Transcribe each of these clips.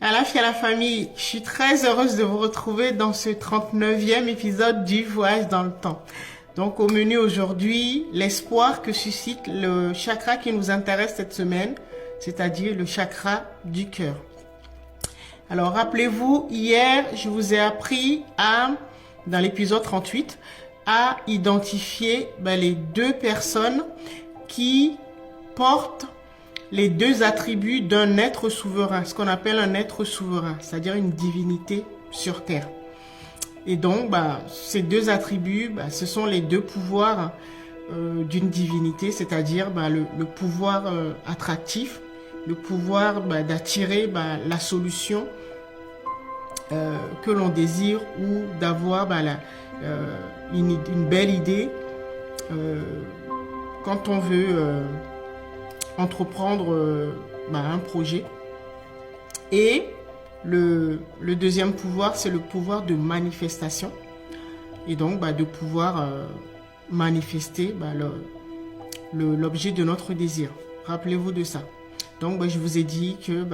À la fille, à la famille, je suis très heureuse de vous retrouver dans ce 39e épisode du Voyage dans le temps. Donc au menu aujourd'hui, l'espoir que suscite le chakra qui nous intéresse cette semaine, c'est-à-dire le chakra du cœur. Alors rappelez-vous, hier, je vous ai appris dans l'épisode 38, à identifier les deux personnes qui portent les deux attributs d'un être souverain, ce qu'on appelle un être souverain, c'est-à-dire une divinité sur terre. Et donc, ces deux attributs, ce sont les deux pouvoirs d'une divinité, c'est-à-dire le pouvoir attractif, le pouvoir d'attirer la solution que l'on désire ou d'avoir une belle idée quand on veut entreprendre un projet. Et le deuxième pouvoir, c'est le pouvoir de manifestation. Et donc, de pouvoir manifester l'objet de notre désir. Rappelez-vous de ça. Donc, je vous ai dit que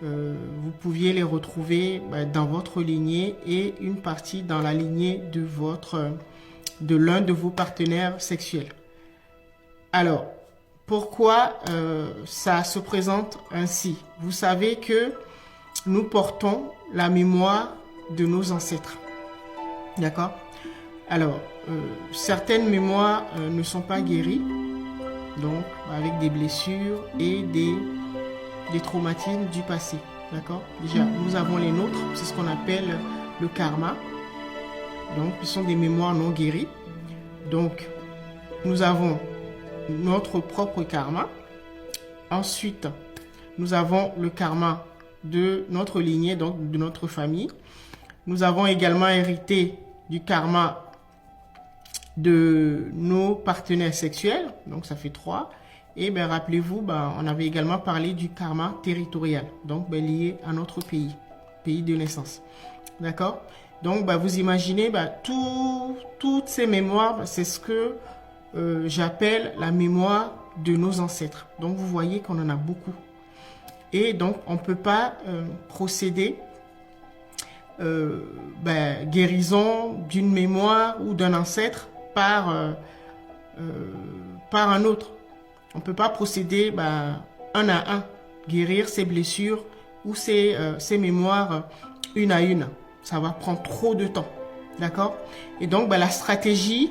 vous pouviez les retrouver dans votre lignée et une partie dans la lignée de l'un de vos partenaires sexuels. Alors, pourquoi ça se présente ainsi? Vous savez que nous portons la mémoire de nos ancêtres. D'accord? Alors, certaines mémoires ne sont pas guéries, donc avec des blessures et des traumatismes du passé. D'accord? Déjà, nous avons les nôtres, c'est ce qu'on appelle le karma. Donc, ce sont des mémoires non guéries. Donc, nous avons notre propre karma. Ensuite, nous avons le karma de notre lignée, donc de notre famille. Nous avons également hérité du karma de nos partenaires sexuels, donc ça fait 3. Et rappelez-vous, on avait également parlé du karma territorial, donc lié à notre pays de naissance. D'accord? Donc vous imaginez, toutes ces mémoires, c'est ce que j'appelle la mémoire de nos ancêtres. Donc vous voyez qu'on en a beaucoup. Et donc on ne peut pas procéder guérison d'une mémoire ou d'un ancêtre par un autre. On ne peut pas procéder un à un, guérir ses blessures ou ses mémoires une à une. Ça va prendre trop de temps. D'accord? Et donc la stratégie,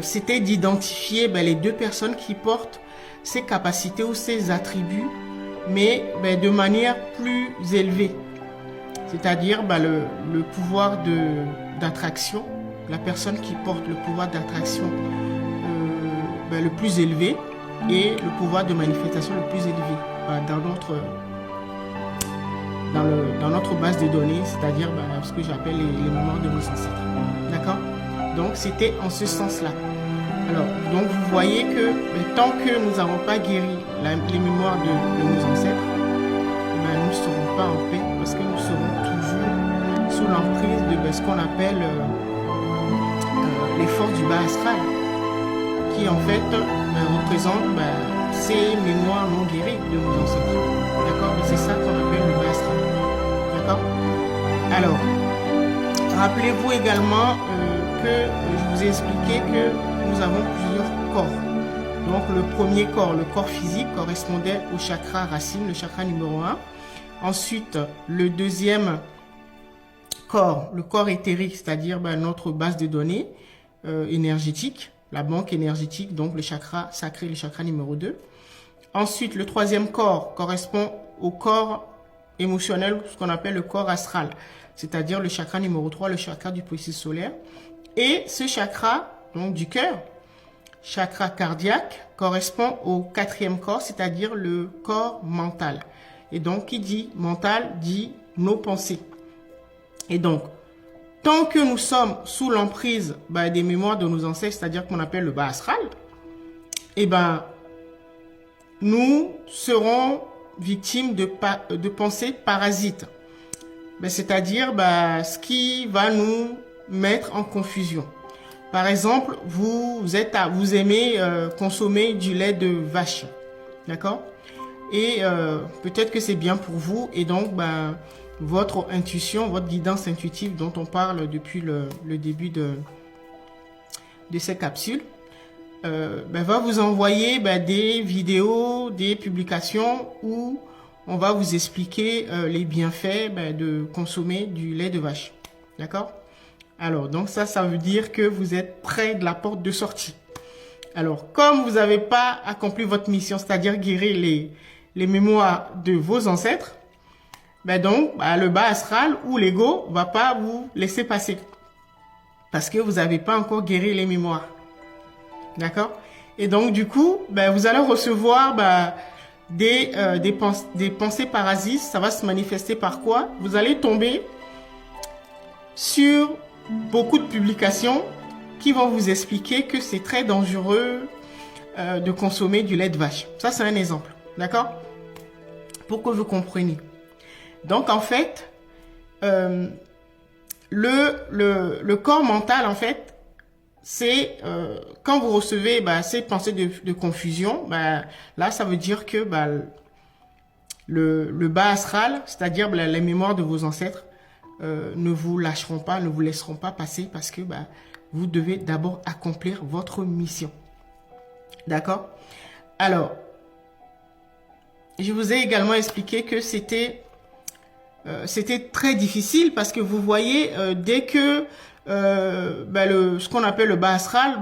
c'était d'identifier les deux personnes qui portent ces capacités ou ces attributs, mais de manière plus élevée. C'est-à-dire le pouvoir d'attraction, la personne qui porte le pouvoir d'attraction le plus élevé et le pouvoir de manifestation le plus élevé dans notre base de données, c'est-à-dire ce que j'appelle les mémoires de nos ancêtres. D'accord? Donc, c'était en ce sens-là. Alors, donc vous voyez que tant que nous n'avons pas guéri les mémoires de nos ancêtres, nous ne serons pas en paix parce que nous serons toujours sous l'emprise de ce qu'on appelle les forces du bas astral, qui en fait représentent ces mémoires non guéries de nos ancêtres. D'accord? C'est ça qu'on appelle le bas astral. D'accord? Alors, rappelez-vous également que je vous ai expliqué que nous avons plusieurs corps. Donc le premier corps, le corps physique, correspondait au chakra racine, le chakra numéro 1. Ensuite, le deuxième corps, le corps éthérique, c'est-à-dire notre base de données énergétique, la banque énergétique, donc le chakra sacré, le chakra numéro 2. Ensuite, le troisième corps correspond au corps émotionnel, ce qu'on appelle le corps astral, c'est-à-dire le chakra numéro 3, le chakra du plexus solaire. Et ce chakra, donc du cœur, chakra cardiaque, correspond au quatrième corps, c'est-à-dire le corps mental. Et donc, qui dit mental, dit nos pensées. Et donc, tant que nous sommes sous l'emprise des mémoires de nos ancêtres, c'est-à-dire qu'on appelle le bas astral, nous serons victimes de pensées parasites. C'est-à-dire ce qui va nous mettre en confusion. Par exemple, vous aimez consommer du lait de vache, d'accord? et peut-être que c'est bien pour vous. Et donc, votre intuition, votre guidance intuitive dont on parle depuis le début de ces capsules, va vous envoyer des vidéos, des publications où on va vous expliquer les bienfaits de consommer du lait de vache. D'accord? Alors, donc ça veut dire que vous êtes près de la porte de sortie. Alors, comme vous n'avez pas accompli votre mission, c'est-à-dire guérir les mémoires de vos ancêtres, le bas astral ou l'ego va pas vous laisser passer. Parce que vous n'avez pas encore guéri les mémoires. D'accord? Et donc, du coup, vous allez recevoir des pensées parasites. Ça va se manifester par quoi? Vous allez tomber sur beaucoup de publications qui vont vous expliquer que c'est très dangereux de consommer du lait de vache. Ça, c'est un exemple. D'accord? Pour que vous compreniez. Donc, en fait, le corps mental, en fait, c'est quand vous recevez ces pensées de confusion, là, ça veut dire que le bas astral, c'est-à-dire les mémoires de vos ancêtres, ne vous lâcheront pas, ne vous laisseront pas passer parce que vous devez d'abord accomplir votre mission. D'accord? Alors, je vous ai également expliqué que c'était très difficile parce que vous voyez, dès que ce qu'on appelle le bas astral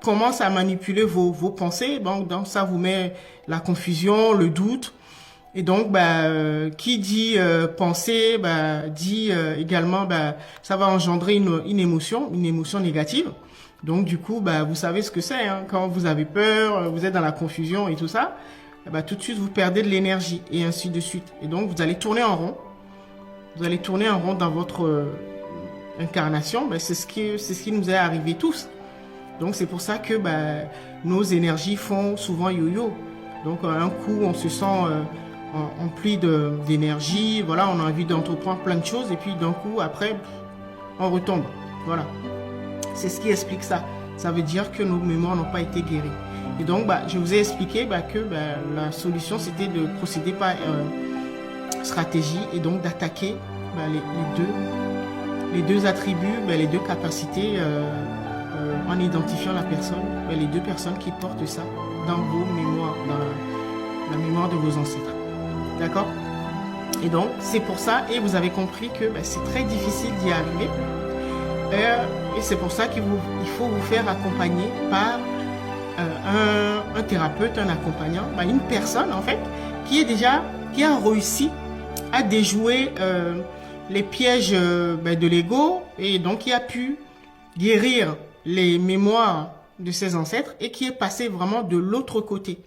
commence à manipuler vos pensées, donc ça vous met la confusion, le doute. Et donc, qui dit pensée, dit également, ça va engendrer une émotion négative. Donc, du coup, vous savez ce que c'est, hein, quand vous avez peur, vous êtes dans la confusion et tout ça, tout de suite, vous perdez de l'énergie et ainsi de suite. Et donc, vous allez tourner en rond. Vous allez tourner en rond dans votre incarnation. C'est ce qui nous est arrivé tous. Donc, c'est pour ça que nos énergies font souvent yo-yo. Donc, un coup, on se sent empli d'énergie, voilà, on a envie d'entreprendre plein de choses et puis d'un coup après on retombe, voilà, c'est ce qui explique ça. Ça veut dire que nos mémoires n'ont pas été guéries. Et donc je vous ai expliqué que la solution c'était de procéder par stratégie et donc d'attaquer les deux attributs, les deux capacités en identifiant la personne, les deux personnes qui portent ça dans vos mémoires, dans la mémoire de vos ancêtres. D'accord? Et donc, c'est pour ça, et vous avez compris que c'est très difficile d'y arriver. Et c'est pour ça qu'il faut vous faire accompagner par un thérapeute, un accompagnant, une personne, en fait, qui a réussi à déjouer les pièges de l'ego et donc qui a pu guérir les mémoires de ses ancêtres et qui est passé vraiment de l'autre côté.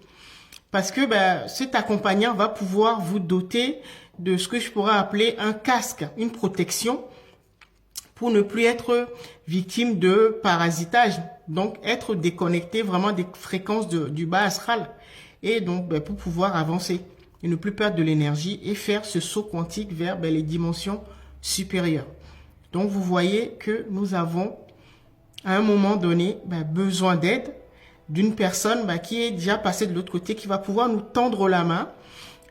Parce que cet accompagnant va pouvoir vous doter de ce que je pourrais appeler un casque, une protection pour ne plus être victime de parasitage. Donc, être déconnecté vraiment des fréquences du bas astral. Et donc, pour pouvoir avancer et ne plus perdre de l'énergie et faire ce saut quantique vers les dimensions supérieures. Donc, vous voyez que nous avons, à un moment donné, besoin d'aide d'une personne qui est déjà passée de l'autre côté, qui va pouvoir nous tendre la main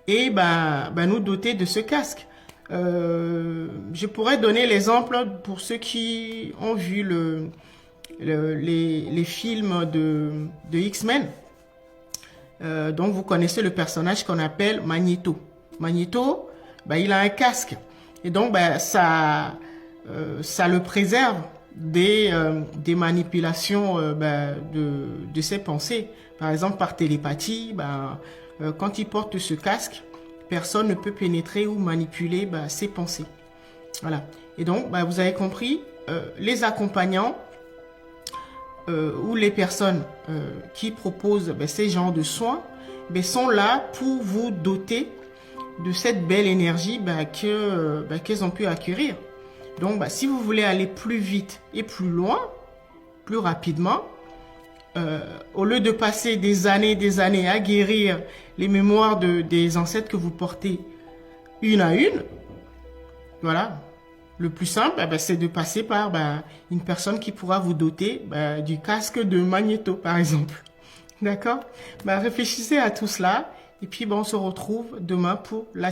et nous doter de ce casque. Je pourrais donner l'exemple pour ceux qui ont vu les films de X-Men. Donc vous connaissez le personnage qu'on appelle Magneto. Magneto, il a un casque et donc ça le préserve des manipulations de ses pensées. Par exemple, par télépathie, quand il porte ce casque, personne ne peut pénétrer ou manipuler ses pensées. Voilà. Et donc, vous avez compris, les accompagnants ou les personnes qui proposent ces genres de soins sont là pour vous doter de cette belle énergie qu'elles ont pu acquérir. Donc, si vous voulez aller plus vite et plus loin, plus rapidement, au lieu de passer des années à guérir les mémoires des ancêtres que vous portez une à une, voilà, le plus simple, c'est de passer par une personne qui pourra vous doter du casque de Magneto, par exemple. D'accord? Réfléchissez à tout cela Et puis, on se retrouve demain pour la